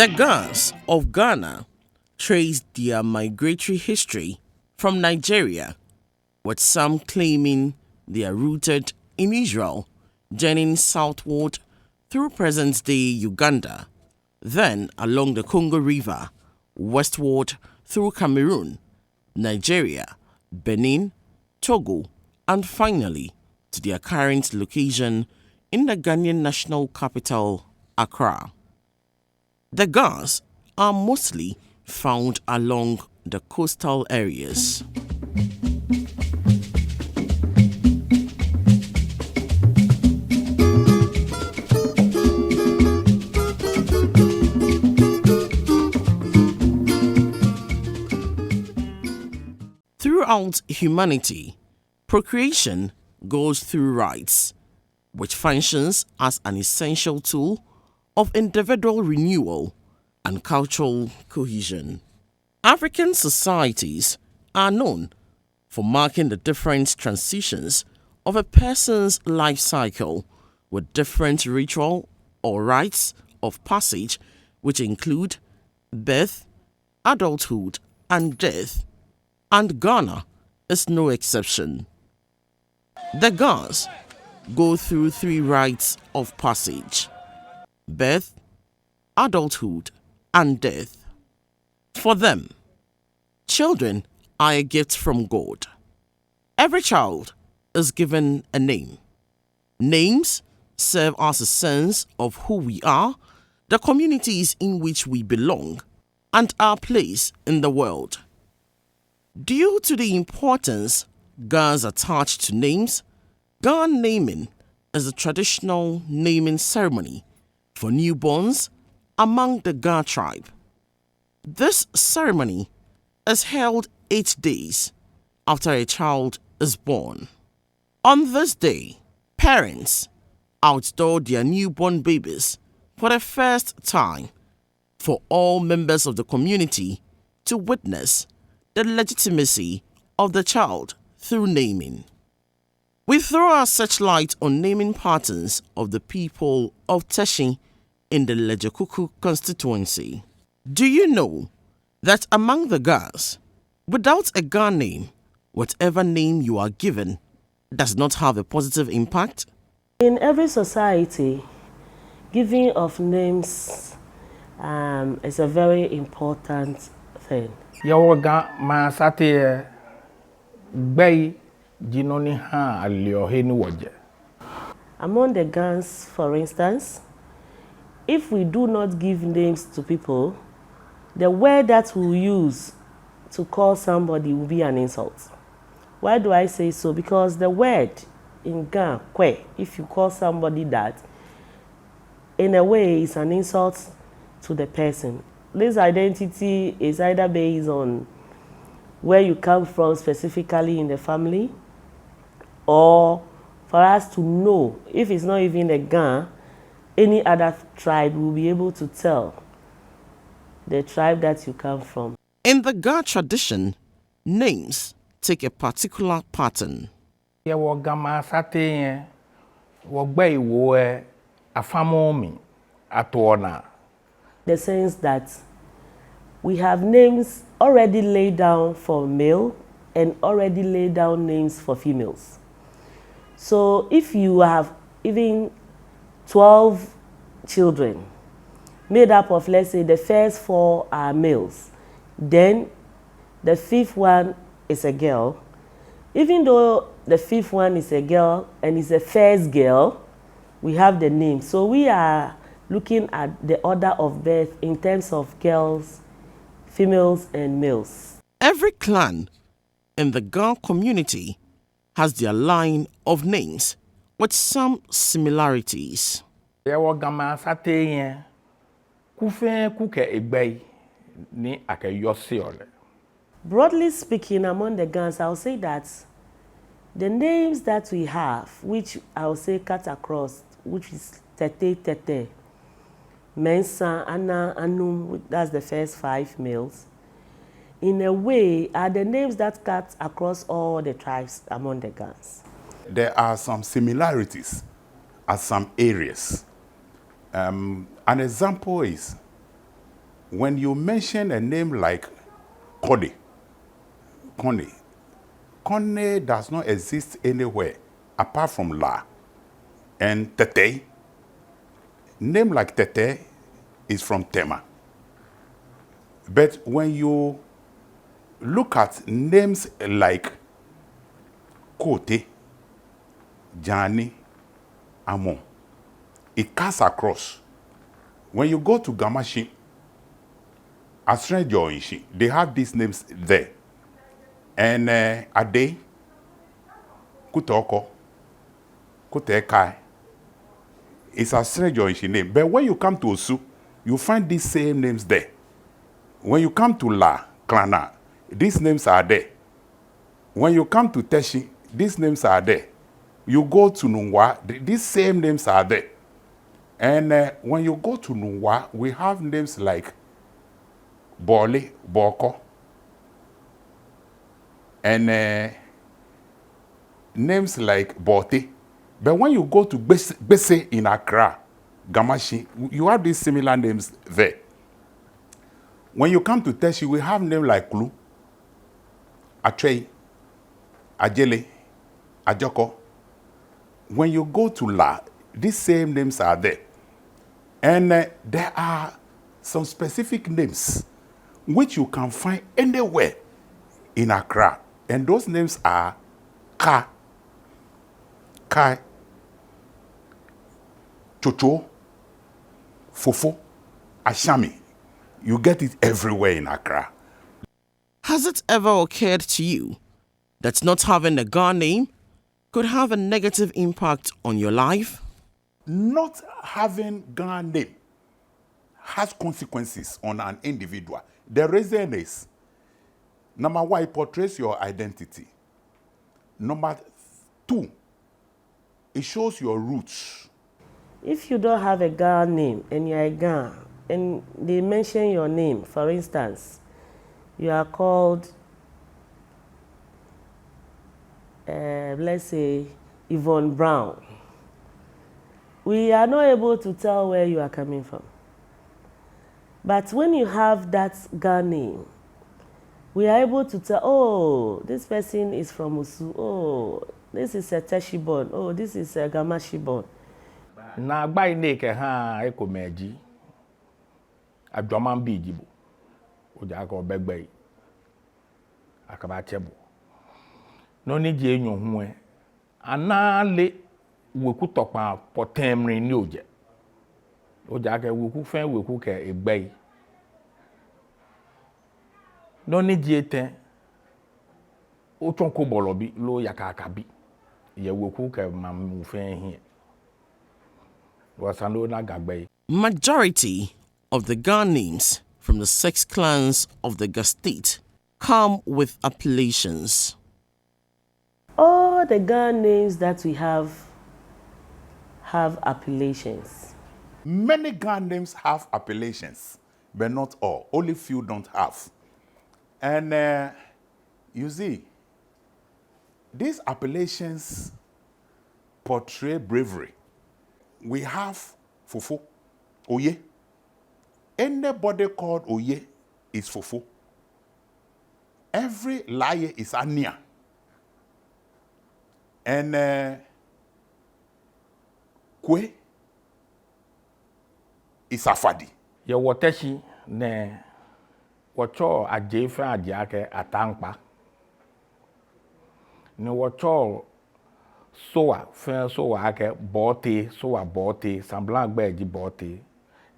The Gans of Ghana trace their migratory history from Nigeria, with some claiming they are rooted in Israel, journeying southward through present-day Uganda, then along the Congo River, westward through Cameroon, Nigeria, Benin, Togo, and finally to their current location in the Ghanaian national capital, Accra. The Gans are mostly found along the coastal areas. Throughout humanity, procreation goes through rites, which functions as an essential tool of individual renewal and cultural cohesion. African societies are known for marking the different transitions of a person's life cycle with different ritual or rites of passage, which include birth, adulthood, and death, and Ghana is no exception. The Gans go through three rites of passage: birth, adulthood, and death. For them, children are a gift from God. Every child is given a name. Names serve as a sense of who we are, the communities in which we belong, and our place in the world. Due to the importance Gans attach to names, Gan naming is a traditional naming ceremony for newborns among the Ga tribe. This ceremony is held 8 days after a child is born. On this day, parents outdoor their newborn babies for the first time for all members of the community to witness the legitimacy of the child through naming. We throw our searchlight on naming patterns of the people of Teshie in the Lejokuku constituency. Do you know that among the Gas, without a Ga name, whatever name you are given does not have a positive impact? In every society, giving of names is a very important thing. Yawoga ma sate gbei jinoni ha aliohe ni woje. Among the Gans, for instance, if we do not give names to people, the word that we use to call somebody will be an insult. Why do I say so? Because the word in Ga, kwe, if you call somebody that, in a way is an insult to the person. This identity is either based on where you come from specifically in the family, or for us to know, if it's not even a Ga, any other tribe will be able to tell the tribe that you come from. In the Ga tradition, names take a particular pattern. Yawoga ma sate wo gbei wo afamomi atona. The sense that we have names already laid down for male and already laid down names for females. So if you have even 12 children made up of, let's say, the first 4 are males, then the 5th one is a girl. Even though the 5th one is a girl and is the first girl, we have the name. So we are looking at the order of birth in terms of girls, females, and males. Every clan in the Ga community has their line of names with some similarities. Yawoga ma sate kufe kuke egbei ni akeyosi ole. Broadly speaking, among the Gans, I'll say that the names that we have, which I'll say cut across, which is Tete, Mensa, Anna, Anum, that's the first 5 males, in a way are the names that cut across all the tribes among the Gans. There are some similarities at some areas. An example is when you mention a name like Connie, Connie does not exist anywhere apart from La. And Tete, name like Tete is from Tema. But when you look at names like Kote, Jani, Amon, it cuts across. When you go to Gamashi, Asren Joinshi, they have these names there. And Ade, Kutoko, Kutekai, it's Asren Joinshi name. But when you come to Osu, you find these same names there. When you come to La, Klana, these names are there. When you come to Teshie, these names are there. You go to Nungwa, these same names are there. And when you go to Nungwa, we have names like Bole, Boko, and names like Bote. But when you go to Bese in Accra, Gamashi, you have these similar names there. When you come to Teshie, we have names like Klu, Atrey, Ajele, Ajoko. When you go to La, these same names are there. And there are some specific names which you can find anywhere in Accra. And those names are Ka, Kai, Chocho, Fofo, Ashami. You get it everywhere in Accra. Has it ever occurred to you that not having a Ga name could have a negative impact on your life? Not having Ga name has consequences on an individual. The reason is, number one, it portrays your identity. Number two, it shows your roots. If you don't have a Ga name and you're a Ga, and they mention your name, for instance, you are called, let's say, Yvonne Brown. We are not able to tell where you are coming from. But when you have that Ga name, we are able to tell, oh, this person is from Usu. Oh, this is a Teshie born. Oh, this is a Gamashi born. Na agba ine ke ha eko meji. Adwaman bi jibo. Oja ka obegbe. Akaba chebo. No ni je enyo hu e. Anale weku tokpa potemri ni oje. Oja ka weku fen weku ke egbe. No ni je ten. O chonko bolo bi lo yakaka bi. Ye weku ke mamu fen hi. Majority of the Ga names from the 6 clans of the Ga state come with appellations. All the Ga names that we have appellations. Many Ga names have appellations, but not all. Only few don't have. And you see, these appellations portray bravery. We have Fofo, Oye. Anybody called Oye is Fofo. Every liar is Ania. And Kwe is Afadi. Ye Teshie ne wacho aje fe aje ake atankpa. Ne wacho soa fe soa ake bote soa bote samblan gbe ji bote.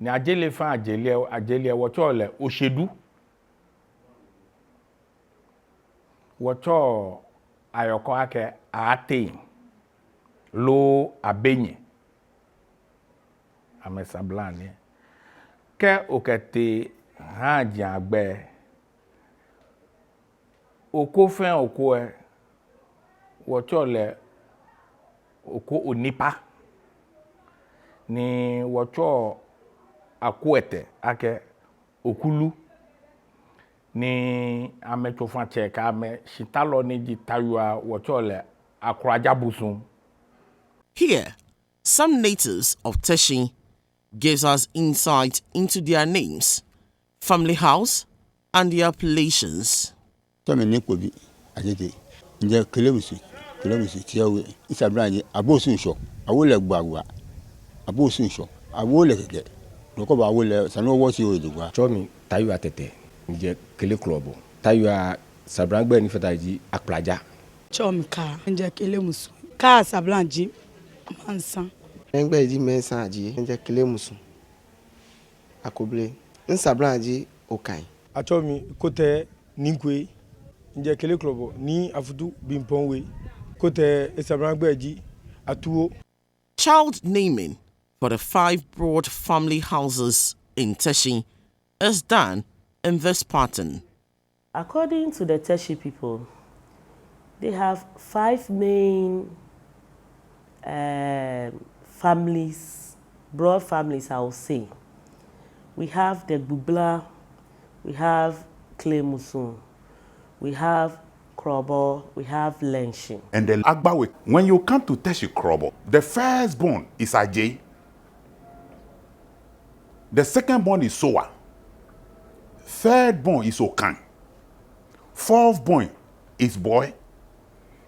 Ne ajele fe ajele wacho le oshedu. Wacho ayoko ake ate lo abenye. Ame samblan ne. Ke okete ha ji agbe oko fen oko e wacho le oko onipa ni wacho akwete ake okulu ni ame chofan cheka ame shitalo ni ji tayua wacho le akrajabusun. Here, some natives of Teshie gives us insight into their names, family house, and their appellations. Tome Nikobi, Ajete, Nja Kelemusi, Tiawe, Isabrani, Abosuncho, Awole Bagua, Abosuncho, Awole, Nokoba Awole, Sano was you with the Chomi, Tayu Atete, Nja Kele Klobo, Tayu Sabrangbe Nifataji, Aklaja. Chomka, Nja Kelemusu, Ka Sablanji, Mansan. Engbe di mensa aji, Nja Kelemusu, Akoble, Nsablanji, Okai. Achomi kote ninkwe nje kele klobo ni afudu bimpongwe kote esabrangbeji atuo. Child naming for the 5 broad family houses in Teshie is done in this pattern. According to the Teshie people, they have 5 main families, broad families, I will say. We have the Bubla, we have Klemusun, we have Krobo, we have Lenshin. And then Agbawe, when you come to Teshie Krobo, the firstborn is Ajay, the secondborn is Soa, thirdborn is Okan, fourthborn is Boy.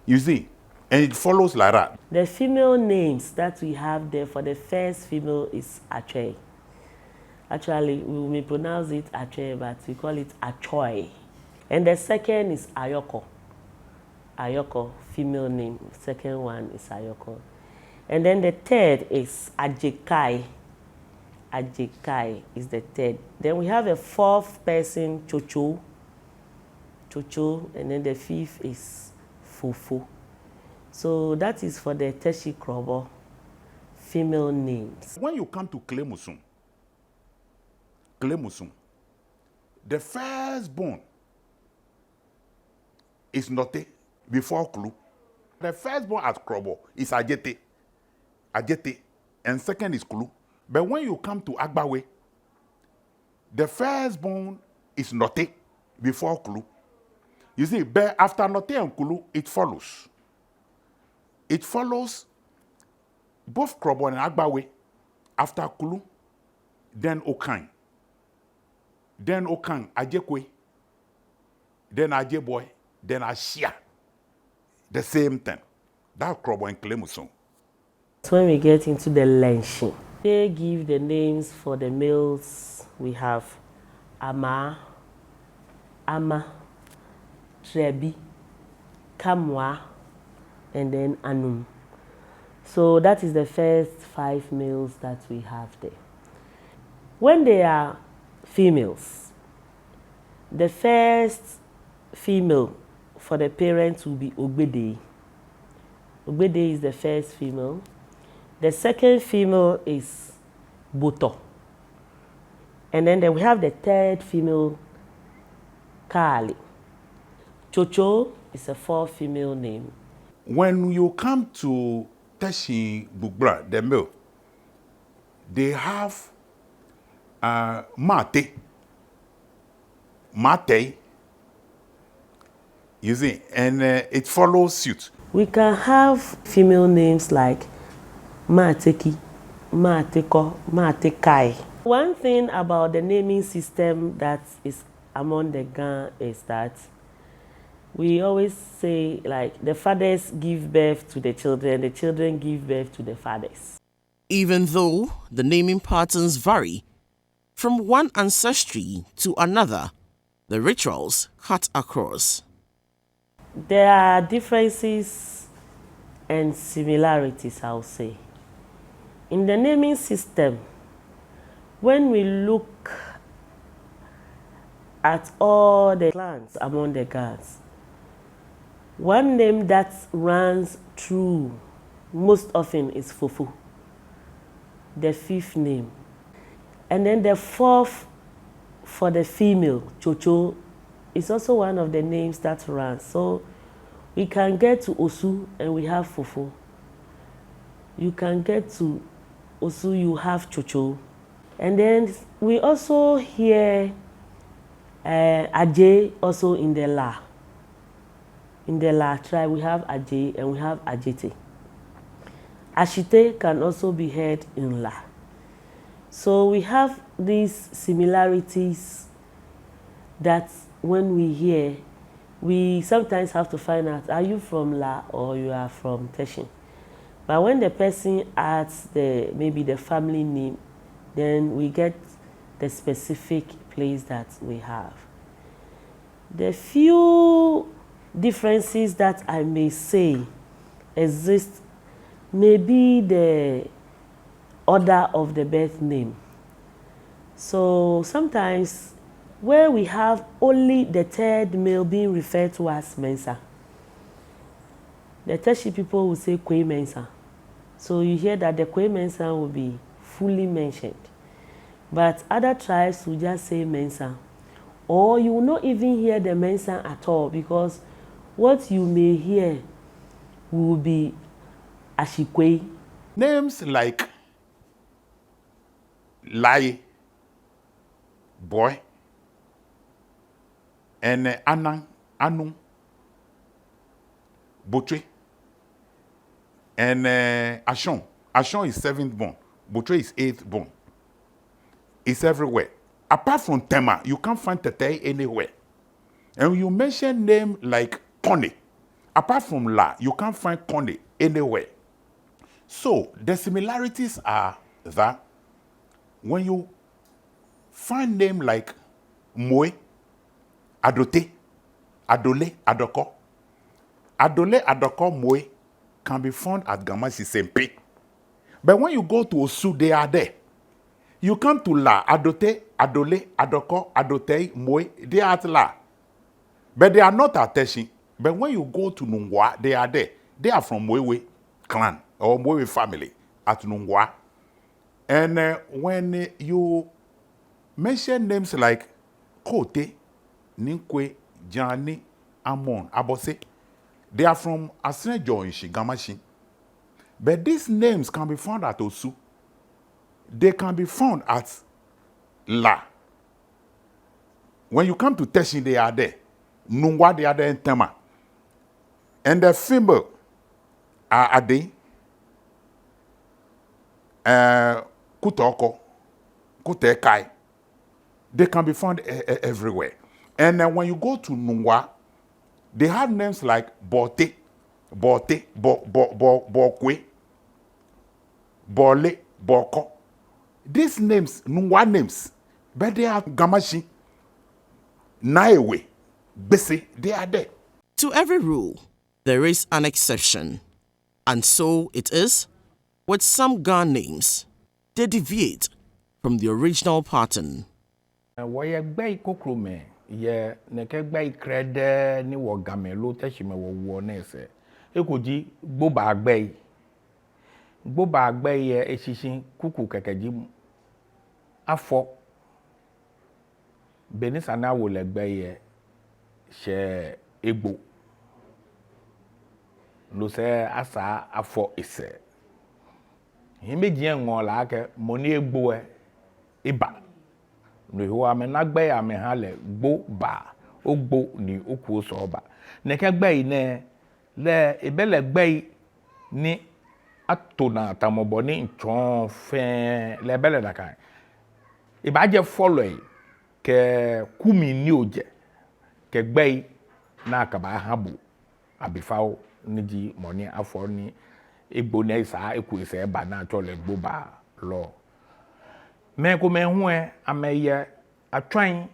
You see, and it follows like that. The female names that we have there for the first female is Achoi. Actually, we may pronounce it Achoi, but we call it Achoi. And the second is Ayoko. Ayoko, female name. Second one is Ayoko. And then the third is Ajekai. Ajekai is the third. Then we have a 4th person, Chocho. Chocho. And then the 5th is Fufu. So that is for the Teshie Krobo female names. When you come to Klemusun, the firstborn is Note before Klu. The firstborn at Krobo is Ajete, and second is Klu. But when you come to Agbawe, the firstborn is Note before Klu. You see, but after Note and Kulu, it follows. It follows both Krobo and Agbawe, after Kulu, then Okan. Then Okan, Ajekwe, then Ajeboy, then Ashia. The same thing. That's Krobo and Klemusun. When we get into the Lenshin, they give the names for the males. We have Ama, Trebi, Kamwa, and then Anum. So that is the first 5 males that we have there. When they are females, the first female for the parents will be Ogbede. Ogbede is the first female. The second female is Boto. And then we have the third female, Kali. Chocho is a 4th female name. When you come to Teshie Bugbra, the male, they have Mate, you see, and it follows suit. We can have female names like Mateki, Mateko, Matekai. One thing about the naming system that is among the Gan is that we always say, like, the fathers give birth to the children give birth to the fathers. Even though the naming patterns vary from one ancestry to another, the rituals cut across. There are differences and similarities, I'll say. In the naming system, when we look at all the clans among the gods, one name that runs through most often is Fufu, the 5th name. And then the 4th for the female, Chocho, is also one of the names that runs. So we can get to Osu and we have Fufu. You can get to Osu, you have Chocho. And then we also hear Ajay also in the La. In the La tribe, we have Ajay and we have Ajete. Ashite can also be heard in La. So we have these similarities that when we hear, we sometimes have to find out, are you from La or you are from Teshie? But when the person adds maybe the family name, then we get the specific place that we have. The few differences that I may say exist may be the order of the birth name. So sometimes where we have only the third male being referred to as Mensa, the Teshie people will say Kwe Mensa. So you hear that the Kwe Mensa will be fully mentioned. But other tribes will just say Mensa. Or you will not even hear the Mensa at all, because what you may hear will be Ashikwe. Names like Lai, Boy, and Anang, Anu, Botre, and Ashon. Ashon is 7th born. Botre is 8th born. It's everywhere. Apart from Tema, you can't find Tete anywhere. And when you mention name like Kone, apart from La, you can't find Kone anywhere. So the similarities are that when you find name like Moe, Adote, Adole, Adoko, Adole, Adoko, Moe can be found at Gamashi Sempe. But when you go to Osu, they are there. You come to La, Adote, Adole, Adoko, Adote, Moe, they are at La. But they are not at Teshie. But when you go to Nungwa, they are there. They are from Mwewe clan or Mwewe family at Nungwa. And when you mention names like Kote, Ninkwe, Jani, Amon, Abose, they are from Asnejo in Shigamashi. But these names can be found at Osu. They can be found at La. When you come to Teshie, they are there. Nungwa, they are there in Tema. And the female are Ade, Kutoko, Kutekai. They can be found everywhere. And when you go to Nungwa, they have names like Bote, Bote, Bokwe, Bole, Boko. These names, Nungwa names, but they are Gamashi, Naewe, Bese, they are there. To every rule, there is an exception. And so it is with some Ga names. They deviate from the original pattern. Why gbay kokrome ye neke gbay krede ni wo gamelo Teshie me wo nese. Ekoji gboba gbay. Gboba gbay ye eshishin kuku kekeji afọ benisa na wo le gbay ye she egbo. Lo se asa afọ ise. Himeji engon la ke moni egbo iba. Nriho ame na gbe ame ha le gbo ba ogbo ni oku so ba neke gbe ne le ebele gbe ni atona tamobo ni nchon fe le bele da kan iba je follow ke kumi ni oje ke gbe na ka ba ha bu abifawo ni ji moni afọ ni egbo na isa eku ise ba na cho le gbo ba lo me ko me hu ameye atwan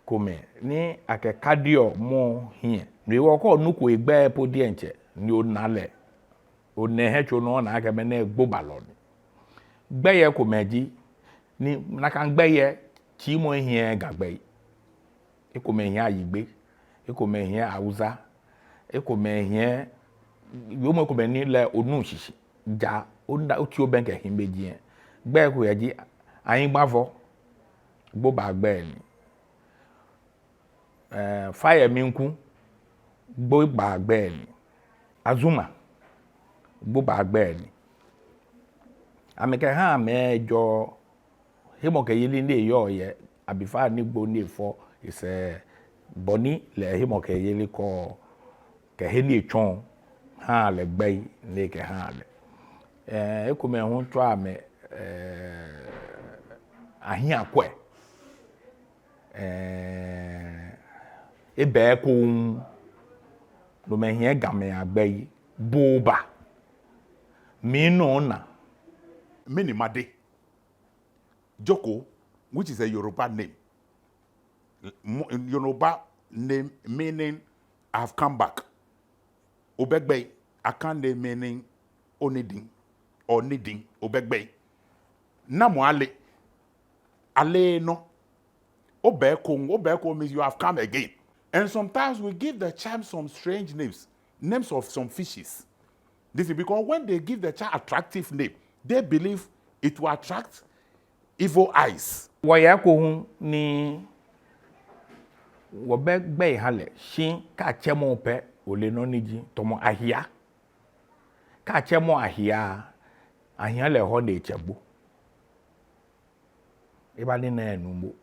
ko me ni akekadio mo hie ni wo ko nuko egbe podi enche ni onale onehecho no na aka me na egbo balon gbeye ko meji ni na kan gbeye chi mo hie gagbe e ko me hie ayigbe e ko me hie auza e ko me hie yo mo ko me ni le onu shishi ja onda oti obenke himbeji gbe ko yeji ayin gbavo gboba gbe ni fire minku gboba gbe ni azuma gboba gbe ni ameke ha mejo himoke yili ni yo ye abifa ni gbo ni fo ise boni le himoke yili ko ke he ni echon ha le gbe ni ke ha le ekume hu to ame ahia kwe ebe ko no me hie game agbai boba me no na Minimade. Joko, which is a Yoruba name. Yoruba name meaning I've come back. Obegbe, Akande meaning oniding or needing. Obegbe. Namo ale. Ale no. Obeko means you have come again. And sometimes we give the child some strange names of some fishes. This is because when they give the child attractive name, they believe it will attract evil eyes. Waya ko hu ni wo be gbe hale shin ka chemo pe ole no niji tomo ahia ka chemo ahia le ho de chebo e ba ni na enumbo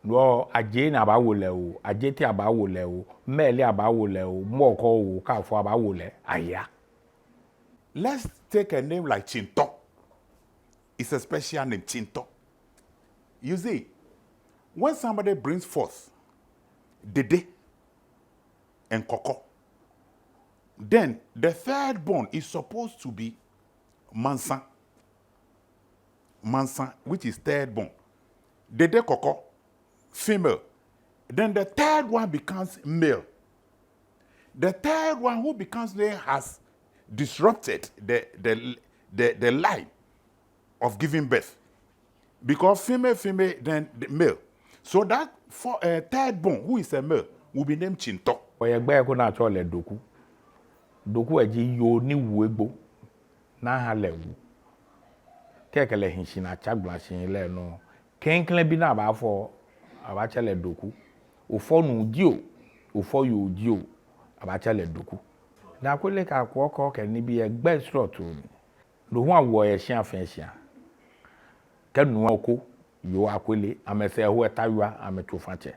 no aje na ba wole o aje ti aba wole o mele aba wole o moko o ka fo aba wole ahia. Let's take a name like Chinto. It's a special name, Chinto. You see, when somebody brings forth Dede and Koko, then the third born is supposed to be Mansan. Mansan, which is third born. Dede Koko, female. Then the third one becomes male. The third one who becomes male has disrupted the line of giving birth. Because female, then the male. So that for a third born, who is a male, will be named Chinto. Oye gbe ko na cho le doku. Doku eji yo ni wuegbo na ha lewu. Kekele hinshi na chagbla shin le no. Kenkle bi na ba fo aba chele doku. Ofo nu dio, ofo yo dio aba chele doku. Na kwele ka kwoko ke ni bi egbe slot o. No hu awo ye hia afenhia. Kenu oko yo akwele amese ho etayua ametofache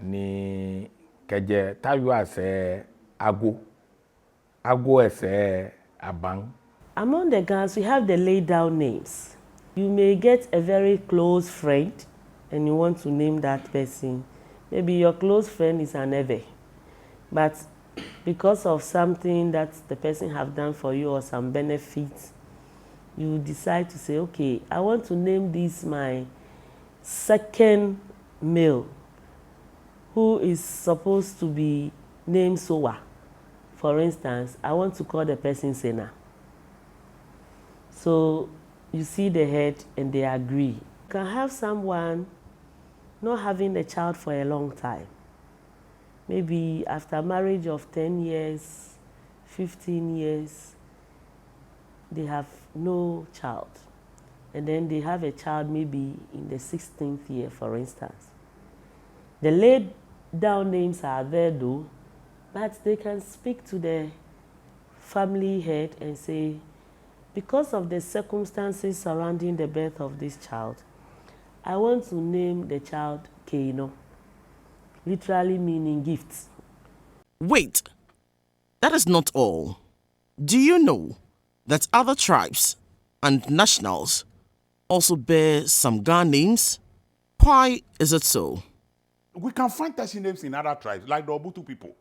ni keje tayua se ago ese abang. Among the girls, we have the laid down names. You may get a very close friend and you want to name that person. Maybe your close friend is an Eve, but because of something that the person have done for you or some benefits, you decide to say, okay, I want to name this my second male, who is supposed to be named Sowa. For instance, I want to call the person Sena. So you see the head and they agree. You can have someone not having a child for a long time. Maybe after marriage of 10 years, 15 years, they have no child. And then they have a child maybe in the 16th year, for instance. The laid down names are there though, but they can speak to the family head and say, because of the circumstances surrounding the birth of this child, I want to name the child Keino, literally meaning gifts. Wait, that is not all. Do you know that other tribes and nationals also bear some Ga names? Why is it so? We can find Teshie names in other tribes, like the Obutu people.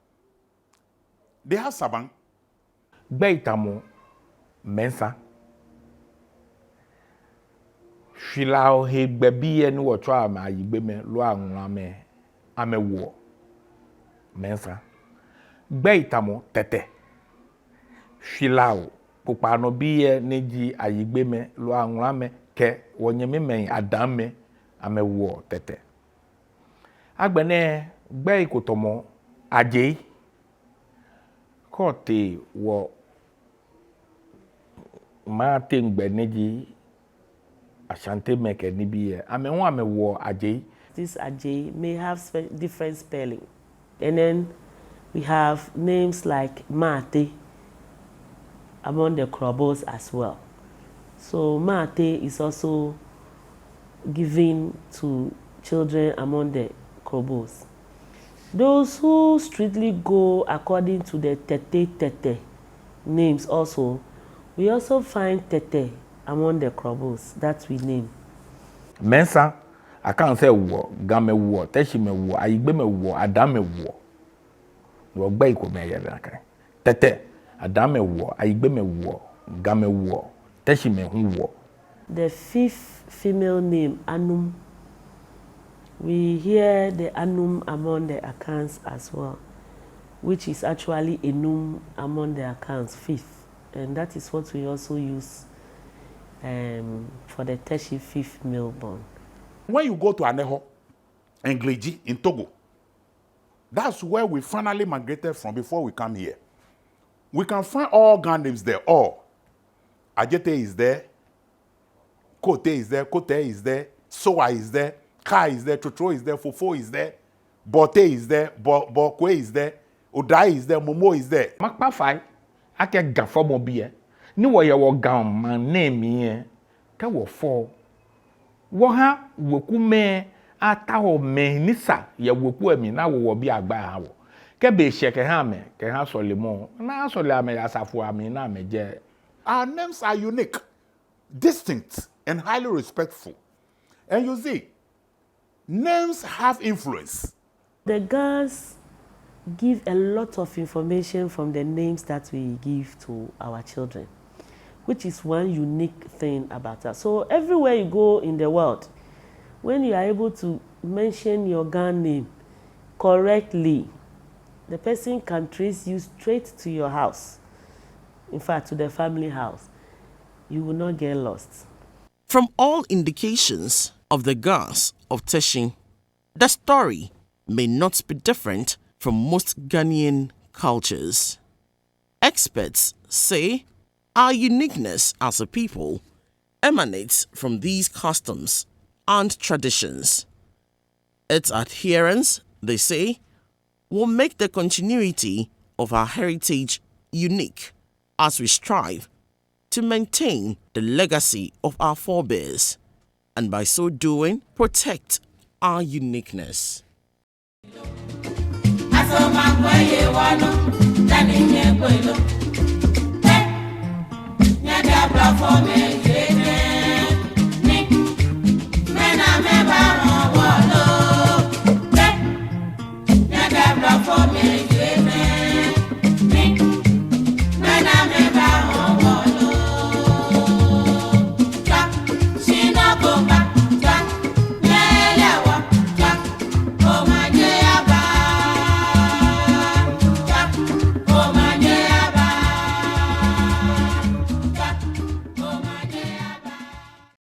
They have Sabang. Gbeitamo mensa. Shilao he gbebi enu otro ama yigbe me lo anwa ame wo mensa. Gbeitamo tete. Shilao pupa no biye neji ayigbe me lo anwa me ke wonyeme men adam me ame wo tete. Agbene gbe ikotomo aje kote wo ma tengbe neji Ashante meke nibiye. Ame wo aje. This Ajay may have different spelling. And then we have names like Mate among the Krobos as well. So Mate is also given to children among the Krobos. Those who strictly go according to the Tete names also, we also find Tete among the Krobos that we name. Mensa I can't say war, game war, Teshie me war, Ayigbe me war, Adame war. Wo gba iko me ye kan. Tete, Adame war, Ayigbe me war, game war, Teshie me hu war. The fifth female name, Anum. We hear the Anum among the accounts as well, which is actually Enum among the accounts, fifth. And that is what we also use for the Teshie fifth male born. When you go to Aneho and Gleji in Togo, that's where we finally migrated from before we come here. We can find all Gan names there, all. Ajete is there, Kote is there, Kote is there, Soa is there, Ka is there, Chotro is there, Fofo is there, Bote is there, Bokwe is there, Odai is there, Momo is there. Makpa fai, ake gafo mo biye. Ni wo ye wo gam man name ye. Ka wo fo. Wo ha woku me ata ho me nisa ye woku emi na wo bi agba ha wo. Ke be sheke ha me, ke ha solemo. Na sole ame asafo ami na me je. Our names are unique, distinct, and highly respectful. And you see, names have influence. The girls give a lot of information from the names that we give to our children, which is one unique thing about us. So everywhere you go in the world, when you are able to mention your Gan name correctly, the person can trace you straight to your house. In fact, to the family house. You will not get lost. From all indications of the gods of Teshie, the story may not be different from most Ghanaian cultures. Experts say our uniqueness as a people emanates from these customs and traditions. Its adherence, they say, will make the continuity of our heritage unique as we strive to maintain the legacy of our forebears and by so doing protect our uniqueness. Platform